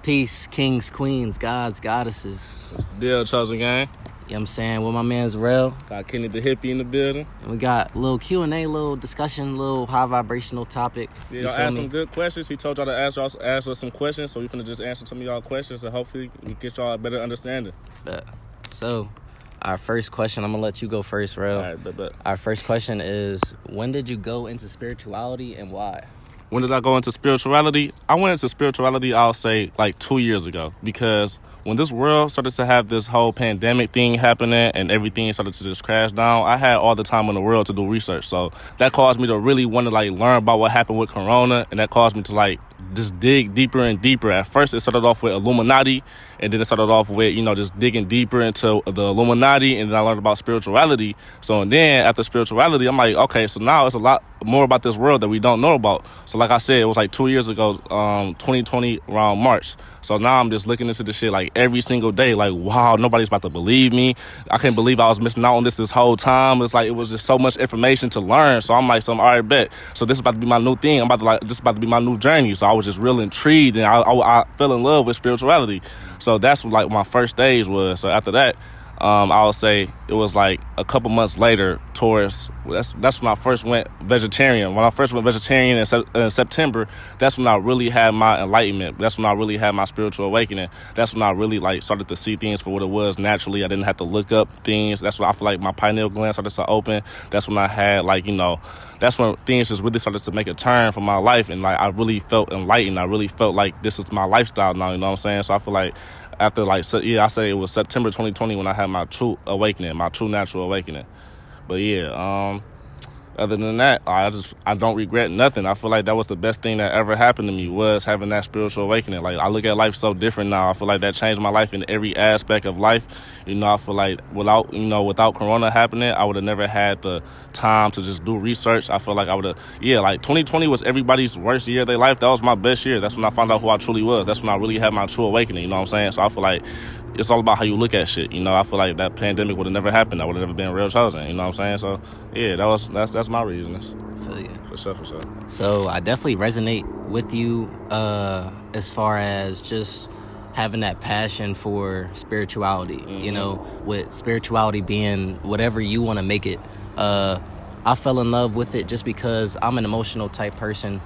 Peace, kings, queens, gods, goddesses. What's the deal, Chosen Gang? You know what I'm saying? With my man's Rell. Got Kenny the Hippie in the building. And we got a little Q&A, little discussion, little high vibrational topic. Yeah, y'all asked some good questions. He told y'all to ask us some questions, so we finna just answer some of y'all questions and hopefully we get y'all a better understanding. So, our first question, I'm gonna let you go first, Rell. All right, bet. Our first question is, when did you go into spirituality and why? When did I go into spirituality? I went into spirituality, I'll say, like 2 years ago. Because when this world started to have this whole pandemic thing happening and everything started to just crash down, I had all the time in the world to do research. So that caused me to really want to, learn about what happened with Corona. And that caused me to, just dig deeper and deeper. At first, it started off with Illuminati. And then it started off with, just digging deeper into the Illuminati. And then I learned about spirituality. So and then after spirituality, I'm like, okay, so now it's a lot more about this world that we don't know about. So like I said, it was 2 years ago, 2020, around March. So now I'm just looking into this shit every single day. Wow, nobody's about to believe me. I can't believe I was missing out on this whole time. It's it was just so much information to learn. So I'm all right, bet. So this is about to be my new thing. This is about to be my new journey. So I was just real intrigued and I fell in love with spirituality. So that's my first stage was. So after that, I would say it was a couple months later that's when I first went vegetarian. When I first went vegetarian in September, that's when I really had my enlightenment. That's when I really had my spiritual awakening. That's when I really started to see things for what it was naturally. I didn't have to look up things. That's when I feel my pineal gland started to open. That's when I had that's when things just really started to make a turn for my life. And I really felt enlightened. I really felt this is my lifestyle now, you know what I'm saying? So I feel after I say it was September 2020 when I had my true awakening, my true natural awakening. But yeah, other than that, I don't regret nothing. I feel that was the best thing that ever happened to me was having that spiritual awakening. I look at life so different now. I feel that changed my life in every aspect of life. I feel without Corona happening, I would have never had the time to just do research. I feel I would have, 2020 was everybody's worst year of their life. That was my best year. That's when I found out who I truly was. That's when I really had my true awakening, you know what I'm saying? So I feel it's all about how you look at shit, I feel that pandemic would have never happened. I would have never been real chosen, you know what I'm saying? So yeah, that's my reasons. I feel you. For sure. So I definitely resonate with you as far as just having that passion for spirituality, with spirituality being whatever you want to make it. I fell in love with it just because I'm an emotional type person.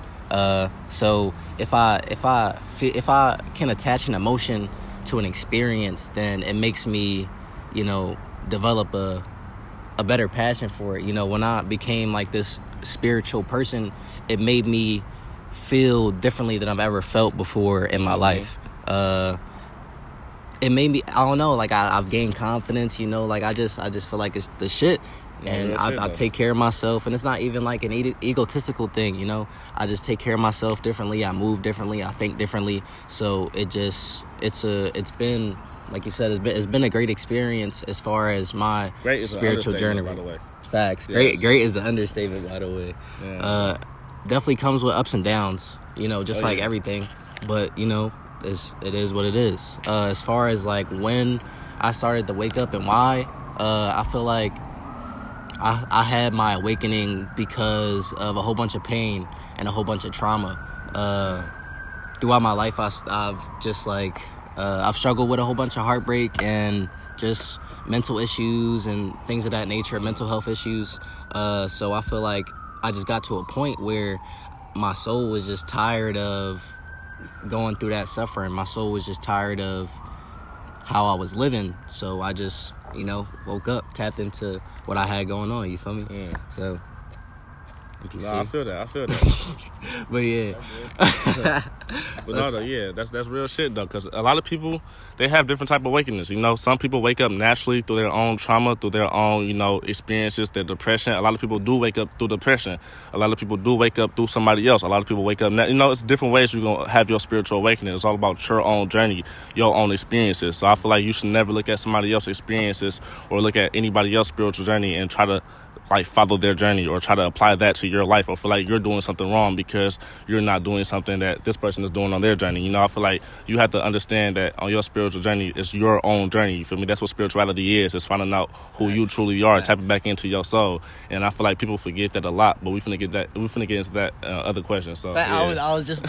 So if I can attach an emotion to an experience, then it makes me, develop a better passion for it. When I became this spiritual person, it made me feel differently than I've ever felt before in my life. It made me, I don't know, I've gained confidence, I just feel it's the shit. And I take care of myself, and it's not even an egotistical thing, I just take care of myself differently. I move differently. I think differently. So it's been, like you said, it's been a great experience as far as my spiritual journey. By the way. Facts. Yes. Great is the understatement, by the way. Yeah. Definitely comes with ups and downs, just like everything. But it is what it is. As far as when I started to wake up and why, I feel I had my awakening because of a whole bunch of pain and a whole bunch of trauma. Throughout my life, I've just I've struggled with a whole bunch of heartbreak and just mental issues and things of that nature, mental health issues. So I feel I just got to a point where my soul was just tired of going through that suffering. My soul was just tired of how I was living. So I just, woke up, tapped into what I had going on, you feel me? Yeah. So, NPC. No, I feel that. But yeah. But that's real shit though, because a lot of people, they have different type of awakenings. Some people wake up naturally through their own trauma, through their own, experiences, their depression. A lot of people do wake up through depression. A lot of people do wake up through somebody else. A lot of people wake up, it's different ways you're going to have your spiritual awakening. It's all about your own journey, your own experiences. So I feel you should never look at somebody else's experiences or look at anybody else's spiritual journey and try to follow their journey or try to apply that to your life or feel you're doing something wrong because you're not doing something that this person is doing on their journey. I feel you have to understand that on your spiritual journey, it's your own journey. You feel me? That's what spirituality is. It's finding out who you truly are, tapping back into your soul. And I feel people forget that a lot, but we finna get into that other question. So yeah. I was just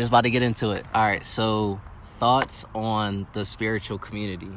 about to get into it. All right, so thoughts on the spiritual community.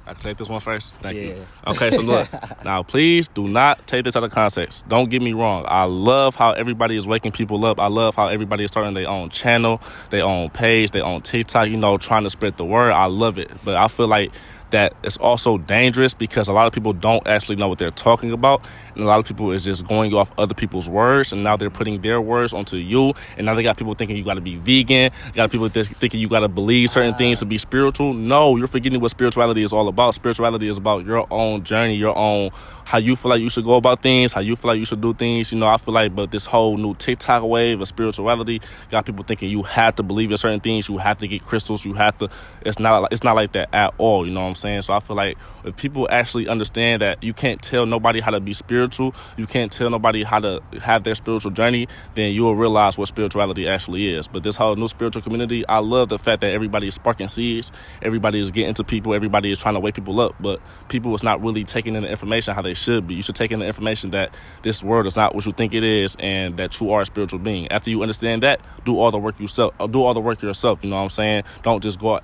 I take this one first. Thank Yeah. you. Okay, so look. Now, please do not take this out of context. Don't get me wrong. I love how everybody is waking people up. I love how everybody is starting their own channel, their own page, their own TikTok, trying to spread the word. I love it. But I feel like that it's also dangerous because a lot of people don't actually know what they're talking about. And a lot of people is just going off other people's words. And now they're putting their words onto you. And now they got people thinking you got to be vegan. Got people thinking you got to believe certain things to be spiritual. No, you're forgetting what spirituality is all about. Spirituality is about your own journey, your own, how you feel like you should go about things, how you feel like you should do things. I feel like, but this whole new TikTok wave of spirituality got people thinking you have to believe in certain things. You have to get crystals. You have to, it's not like that at all. You know what I'm saying? So I feel like if people actually understand that you can't tell nobody how to be spiritual, you can't tell nobody how to have their spiritual journey, then you will realize what spirituality actually is. But this whole new spiritual community, I love the fact that everybody is sparking seeds, everybody is getting to people, everybody is trying to wake people up, but people is not really taking in the information how they should be. You should take in the information that this world is not what you think it is and that you are a spiritual being. After you understand that, do all the work yourself. Do all the work yourself, you know what I'm saying? Don't just go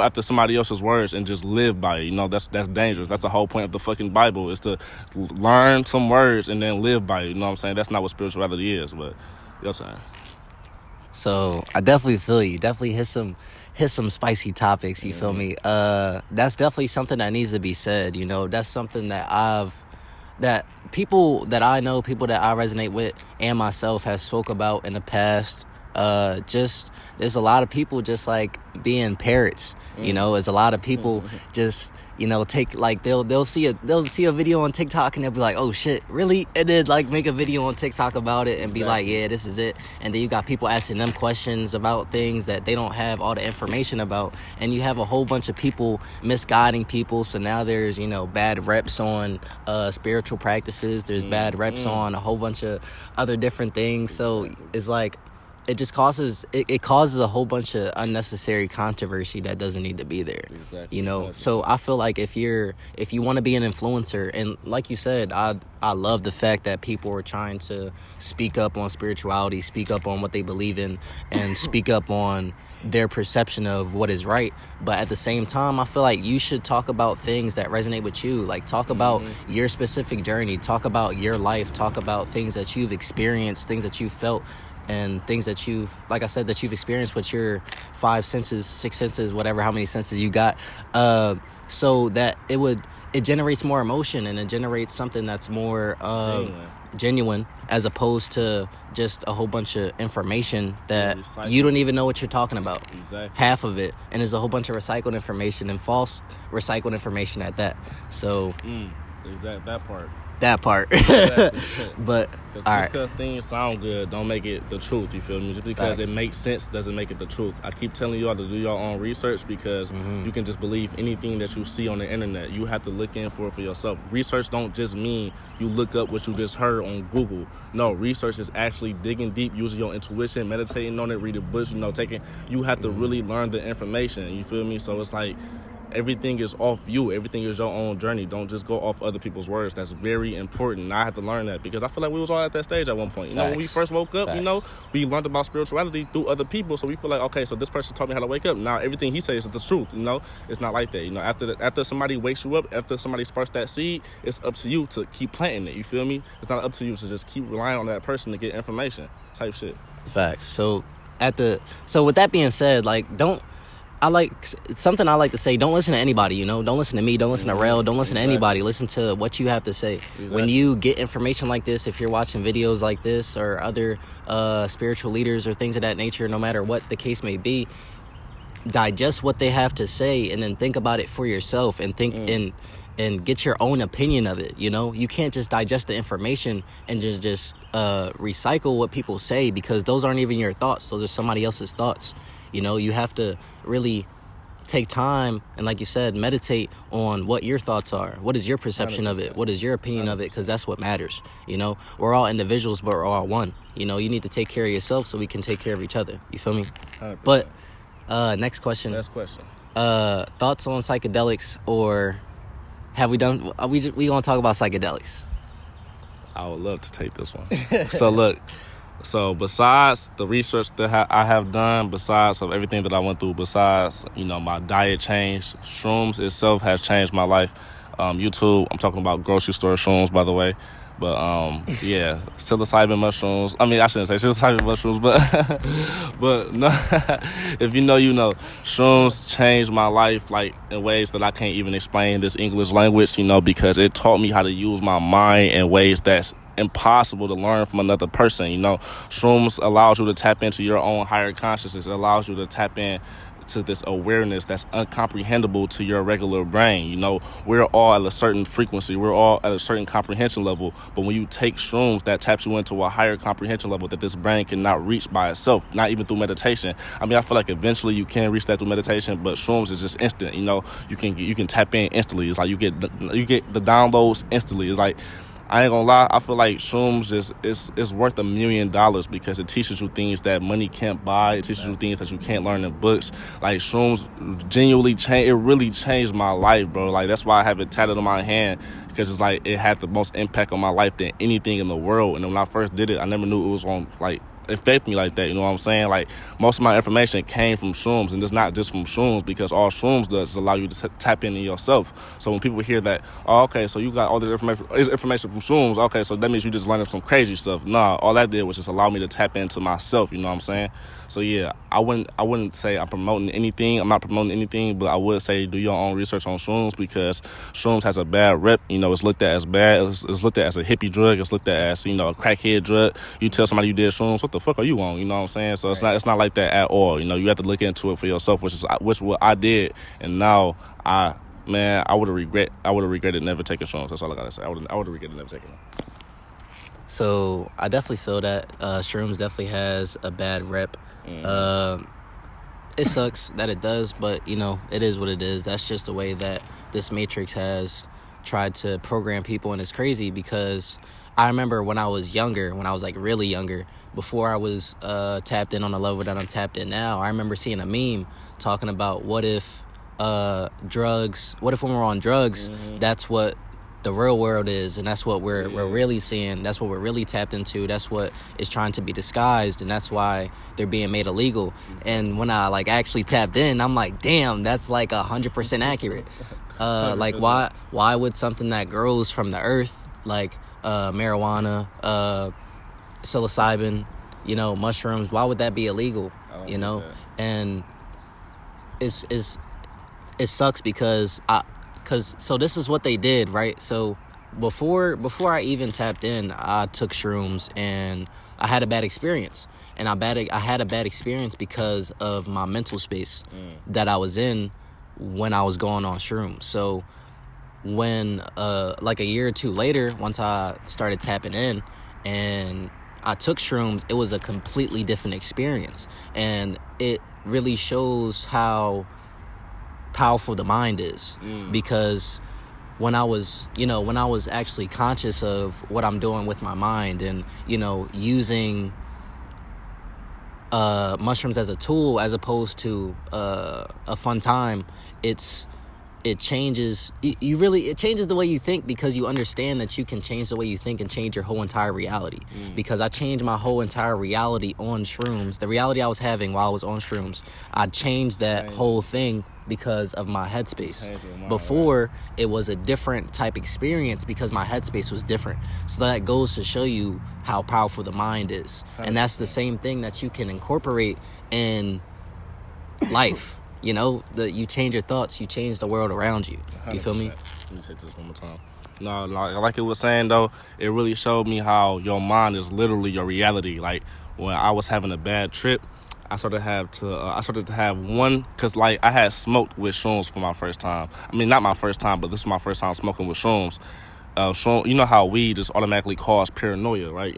after somebody else's words and just live by it. That's dangerous. That's the whole point of the fucking Bible, is to learn some words and then live by it. You know what I'm saying? That's not what spirituality is, but your time. So I definitely feel you. Definitely hit some spicy topics. You feel me? That's definitely something that needs to be said. That's something that people that I know, people that I resonate with, and myself have spoke about in the past. Just there's a lot of people just like being parrots. There's a lot of people just take like they'll see a video on TikTok and they'll be like, oh shit, really? And then like make a video on TikTok about it and be like, yeah, this is it. And then you got people asking them questions about things that they don't have all the information about, and you have a whole bunch of people misguiding people. So now there's bad reps on spiritual practices. There's bad reps on a whole bunch of other different things. So it's like it just causes a whole bunch of unnecessary controversy that doesn't need to be there. Exactly. So I feel like if you want to be an influencer, and like you said, I love the fact that people are trying to speak up on spirituality, speak up on what they believe in, and speak up on their perception of what is right. But at the same time, I feel like you should talk about things that resonate with you. Like talk about your specific journey, talk about your life, talk about things that you've experienced, things that you've felt, and things that you've experienced with your 5 senses, 6 senses, whatever, how many senses you got, so that it generates more emotion, and it generates something that's more genuine, as opposed to just a whole bunch of information that you don't even know what you're talking about. Exactly. Half of it, and there's a whole bunch of recycled information and false recycled information at that. So that part. But just all right, because things sound good don't make it the truth. You feel me? Just because it makes sense doesn't make it the truth. I keep telling y'all to do your own research, because you can just believe anything that you see on the internet. You have to look in for it for yourself. Research don't just mean you look up what you just heard on Google. No, research is actually digging deep, using your intuition, meditating on it, reading books. You have to really learn the information. You feel me? So it's like, everything is off you. Everything is your own journey. Don't just go off other people's words. That's very important. And I had to learn that, because I feel like we was all at that stage at one point. When we first woke up, we learned about spirituality through other people. So we feel like, okay, so this person taught me how to wake up. Now everything he says is the truth. It's not like that. After somebody wakes you up, after somebody sparks that seed, it's up to you to keep planting it. You feel me? It's not up to you to just keep relying on that person to get information type shit. Facts. So with that being said, something I like to say, don't listen to anybody, don't listen to me, don't listen to Rell, don't listen to anybody. Listen to what you have to say. Exactly. When you get information like this, if you're watching videos like this or other spiritual leaders or things of that nature, no matter what the case may be, digest what they have to say and then think about it for yourself and think and get your own opinion of it. You can't just digest the information and just recycle what people say, because those aren't even your thoughts. Those are somebody else's thoughts. You have to really take time and, like you said, meditate on what your thoughts are. What is your perception 100%. Of it? What is your opinion 100%. Of it? Because that's what matters. We're all individuals, but we're all one. You need to take care of yourself so we can take care of each other. You feel me? 100%. But next question. Thoughts on psychedelics, or have we done? We gonna talk about psychedelics? I would love to take this one. So look, So besides the research that I have done, besides of everything that I went through, besides, my diet change, shrooms itself has changed my life. YouTube, I'm talking about grocery store shrooms, by the way. But yeah, psilocybin mushrooms. I mean, I shouldn't say psilocybin mushrooms, but but no, if you know, you know. Shrooms changed my life like in ways that I can't even explain in this English language, because it taught me how to use my mind in ways that's impossible to learn from another person. Shrooms allows you to tap into your own higher consciousness. It allows you to tap in to this awareness that's uncomprehendable to your regular brain. We're all at a certain frequency. We're all at a certain comprehension level. But when you take shrooms, that taps you into a higher comprehension level that this brain cannot reach by itself, not even through meditation. I mean, I feel like eventually you can reach that through meditation, but shrooms is just instant. You can tap in instantly. It's like you get the downloads instantly. It's like, I ain't gonna lie, I feel like shrooms is worth $1 million because it teaches you things that money can't buy. It teaches you things that you can't learn in books. Like, shrooms genuinely really changed my life, bro. Like, that's why I have it tatted on my hand, because it's like it had the most impact on my life than anything in the world. And when I first did it, I never knew it was going to affect me like that. You know what I'm saying? Like, most of my information came from shrooms, and it's not just from shrooms, because all shrooms does is allow you to tap into yourself. So when people hear that, oh, okay, so you got all the information from shrooms, okay, so that means you just learning some crazy stuff. Nah, all that did was just allow me to tap into myself. You know what I'm saying? So yeah, I wouldn't say I'm promoting anything. I'm not promoting anything, but I would say do your own research on shrooms, because shrooms has a bad rep. It's looked at as bad. It's looked at as a hippie drug. It's looked at as a crackhead drug. You tell somebody you did shrooms, what the fuck are you on? You know what I'm saying? So it's not like that at all. You have to look into it for yourself, which what I did, and now I would have regretted never taking shrooms. That's all I gotta say. I would have regretted never taking them. So I definitely feel that shrooms definitely has a bad rep. It sucks that it does, but it is what it is. That's just the way that this matrix has tried to program people, and it's crazy because I remember when I was younger, when I was like really younger, before I was tapped in on the level that I'm tapped in now, I remember seeing a meme talking about what if when we're on drugs, that's what the real world is, and that's what we're really seeing. That's what we're really tapped into. That's what is trying to be disguised, and that's why they're being made illegal. And when I actually tapped in, I'm like, damn, that's 100% accurate. Like, why would something that grows from the earth, like marijuana, psilocybin, mushrooms, why would that be illegal? And it sucks because so this is what they did, right? So before I even tapped in, I took shrooms and I had a bad experience. And I had a bad experience because of my mental space that I was in when I was going on shrooms. So when a year or two later, once I started tapping in and I took shrooms, it was a completely different experience. And it really shows how powerful the mind is, because when I was actually conscious of what I'm doing with my mind and using mushrooms as a tool as opposed to a fun time, it changes it changes the way you think, because you understand that you can change the way you think and change your whole entire reality. Because I changed my whole entire reality on shrooms. The reality I was having while I was on shrooms, I changed that whole thing because of my headspace. Before, it was a different type experience because my headspace was different. So that goes to show you how powerful the mind is. And that's the same thing that you can incorporate in life. You change your thoughts, you change the world around you. You feel me? Let me take this one more time. No, like it was saying though, it really showed me how your mind is literally your reality. Like, when I was having a bad trip, I started to have one, because I had smoked with shrooms for my first time. I mean, not my first time, but this is my first time smoking with shrooms. You know how weed just automatically cause paranoia, right?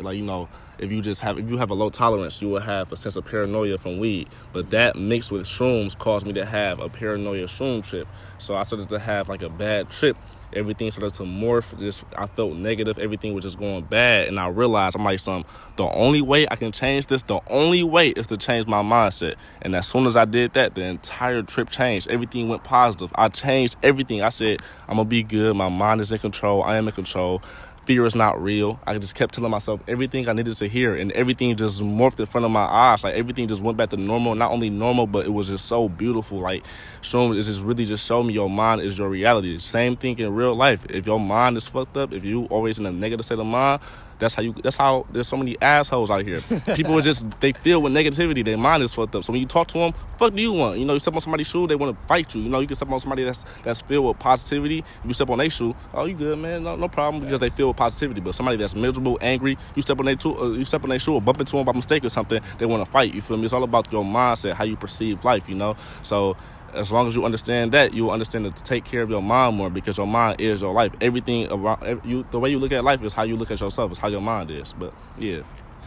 If you have a low tolerance, you will have a sense of paranoia from weed. But that mixed with shrooms caused me to have a paranoia shroom trip. So I started to have a bad trip. Everything started to morph. I felt negative. Everything was just going bad. And I realized, I'm like, the only way I can change this, the only way is to change my mindset. And as soon as I did that, the entire trip changed. Everything went positive. I changed everything. I said, I'm going to be good. My mind is in control. I am in control. fear is not real. I just kept telling myself everything I needed to hear, and everything just morphed in front of my eyes. Like, everything just went back to normal. Not only normal, but it was just so beautiful. Like, Shrooms is just really just showed me your mind is your reality. Same thing in real life. If your mind is fucked up, if you always in a negative state of mind, that's how there's so many assholes out here. People are just, they filled with negativity. Their mind is fucked up. So when you talk to them, fuck do you want? You know, you step on somebody's shoe, they want to fight you. You know, you can step on somebody that's filled with positivity. If you step on their shoe, oh, you good, man, no problem, because they filled with positivity. But somebody that's miserable, angry, you step on their shoe or bump into them by mistake or something, they want to fight. You feel me? It's all about your mindset, how you perceive life, you know? So as long as you understand that, you will understand to take care of your mind more, because your mind is your life. Everything around you, the way you look at life is how you look at yourself. It's how your mind is. But yeah,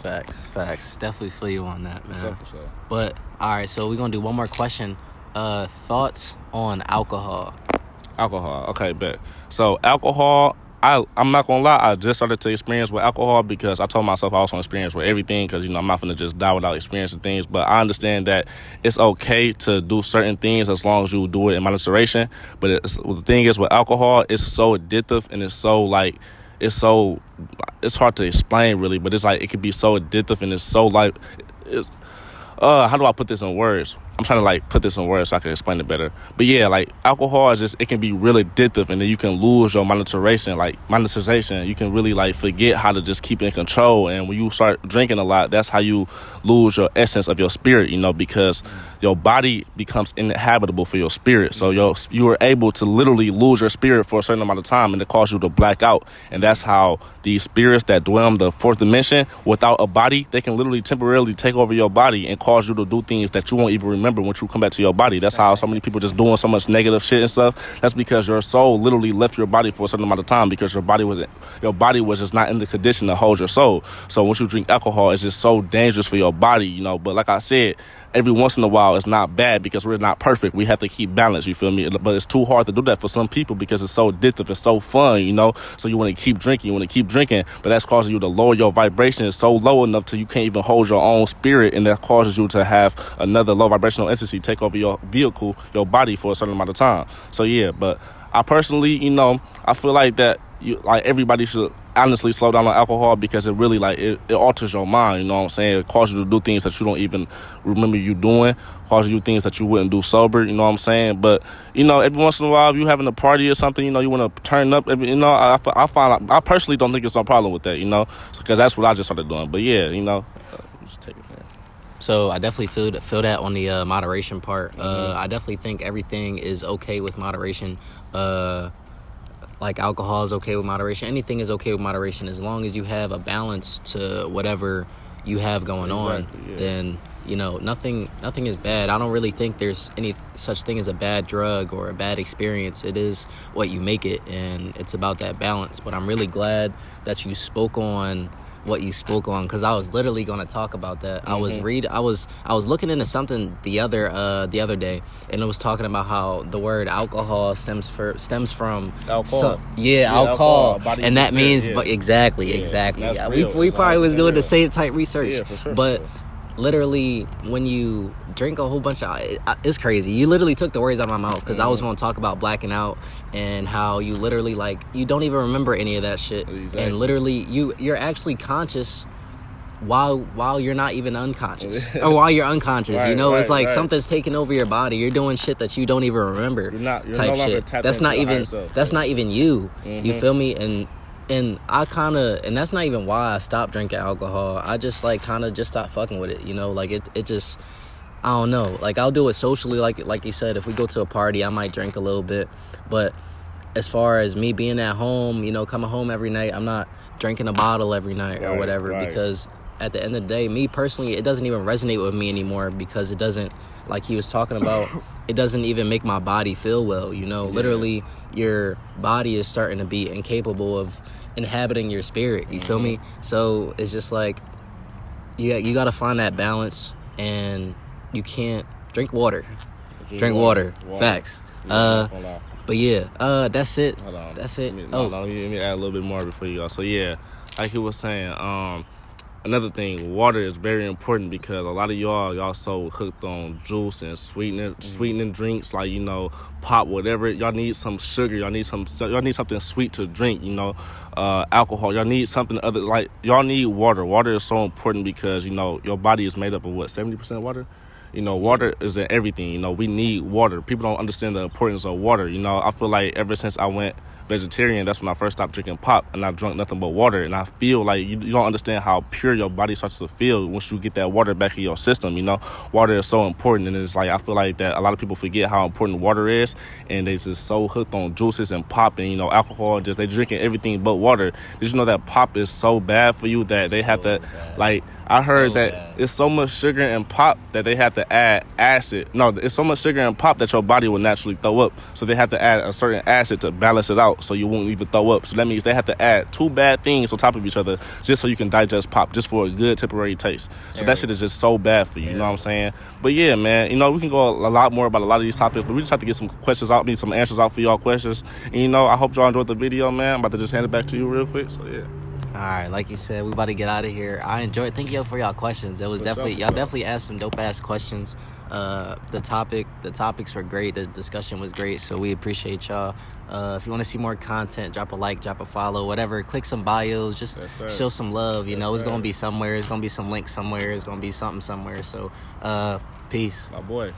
facts. Definitely feel you on that, man. For sure. But all right, so we're gonna do one more question. Thoughts on alcohol? Alcohol. Okay, bet. So alcohol, I'm not gonna lie, I just started to experience with alcohol because I told myself I was gonna experience with everything, because, you know, I'm not gonna just die without experiencing things. But I understand that it's okay to do certain things as long as you do it in moderation. But the thing is, with alcohol, it's so addictive, and it's hard to explain really, but it's like it can be so addictive, and it's so like how do I put this in words? I'm trying to like put this in words so I can explain it better. But yeah, like alcohol is just, it can be really addictive, and then you can lose your monetization. You can really like forget how to just keep it in control. And when you start drinking a lot, that's how you lose your essence of your spirit, you know, because your body becomes inhabitable for your spirit. So you are able to literally lose your spirit for a certain amount of time, and it causes you to black out. And that's how these spirits that dwell in the fourth dimension without a body, they can literally temporarily take over your body and cause you to do things that you won't even remember once you come back to your body. That's how so many people just doing so much negative shit and stuff. That's because your soul literally left your body for a certain amount of time, because your body was just not in the condition to hold your soul. So once you drink alcohol, it's just so dangerous for your body, you know. But like I said, every once in a while it's not bad, because we're not perfect. We have to keep balance, you feel me? But it's too hard to do that for some people because it's so addictive, it's so fun, you know? So you want to keep drinking, but that's causing you to lower your vibration. It's so low enough till you can't even hold your own spirit, and that causes you to have another low vibrational entity take over your vehicle, your body, for a certain amount of time. So yeah, but I personally, you know, I feel like that everybody should honestly slow down on alcohol, because it really it alters your mind, you know what I'm saying? It causes you to do things that you don't even remember you doing, causes you things that you wouldn't do sober, you know what I'm saying? But, you know, every once in a while, if you having a party or something, you know, you want to turn up, you know, I personally don't think there's no problem with that, you know, because that's what I just started doing. But yeah, you know, just take it from there. So I definitely feel that on the moderation part. I definitely think everything is okay with moderation. Like alcohol is okay with moderation. Anything is okay with moderation as long as you have a balance to whatever you have going on. Yeah. Then, you know, nothing is bad. I don't really think there's any such thing as a bad drug or a bad experience. It is what you make it, and it's about that balance. But I'm really glad that you spoke on what you spoke on, because I was literally going to talk about that. I was looking into something the other day, and it was talking about how the word alcohol stems from alcohol. Alcohol, and that means exactly. Yeah, we probably was doing the same type research, for sure. But literally, when you drink a whole bunch of, it's crazy. You literally took the words out of my mouth, because I was going to talk about blacking out and how you literally you don't even remember any of that shit. Exactly. And literally you're actually conscious while you're not even unconscious, or while you're unconscious. Right, you know, it's like something's taking over your body. You're doing shit that you don't even remember. You're type no shit. That's not even you. You feel me? And I and that's not even why I stopped drinking alcohol. I just just stopped fucking with it, you know? Like it just, I don't know. Like, I'll do it socially, like you said. If we go to a party, I might drink a little bit. But as far as me being at home, you know, coming home every night, I'm not drinking a bottle every night or whatever, because at the end of the day, me personally, it doesn't even resonate with me anymore, because it doesn't, like he was talking about, it doesn't even make my body feel well, you know? Yeah. Literally, your body is starting to be incapable of inhabiting your spirit, you feel me? So it's just like, you got to find that balance, and you can't drink water. Drink water. Facts. But yeah, that's it. Hold on. That's it. Let me add a little bit more before you go. So yeah, like he was saying, another thing, water is very important because a lot of y'all so hooked on juice and sweetening drinks, like, you know, pop, whatever. Y'all need some sugar. Y'all need something sweet to drink, you know, alcohol. Y'all need something other, like, y'all need water. Water is so important because, you know, your body is made up of 70% water? You know, water is in everything. You know, we need water. People don't understand the importance of water. You know, I feel like ever since I went vegetarian, that's when I first stopped drinking pop, and I drank nothing but water. And I feel like you don't understand how pure your body starts to feel once you get that water back in your system. You know, water is so important, and it's like, I feel like that a lot of people forget how important water is, and they just so hooked on juices and pop and, you know, alcohol, and just they drinking everything but water. Did you know that pop is so bad for you that they have to, like, I heard that it's so much sugar in pop that they have to add acid. No, it's so much sugar in pop that your body will naturally throw up. So they have to add a certain acid to balance it out so you won't even throw up. So that means they have to add two bad things on top of each other just so you can digest pop, just for a good temporary taste. So that shit is just so bad for you, you know what I'm saying? But yeah, man, you know, we can go a lot more about a lot of these topics, but we just have to get some questions out, some answers out for y'all questions. And, you know, I hope y'all enjoyed the video, man. I'm about to just hand it back to you real quick, so yeah. All right, like you said, we about to get out of here. I enjoyed it. Thank you for y'all questions. It was y'all definitely asked some dope ass questions. The topics were great. The discussion was great. So we appreciate y'all. If you want to see more content, drop a like, drop a follow, whatever. Click some bios, just show some love. You know, it's gonna be somewhere. It's gonna be some link somewhere. It's gonna be something somewhere. So, peace. My boy.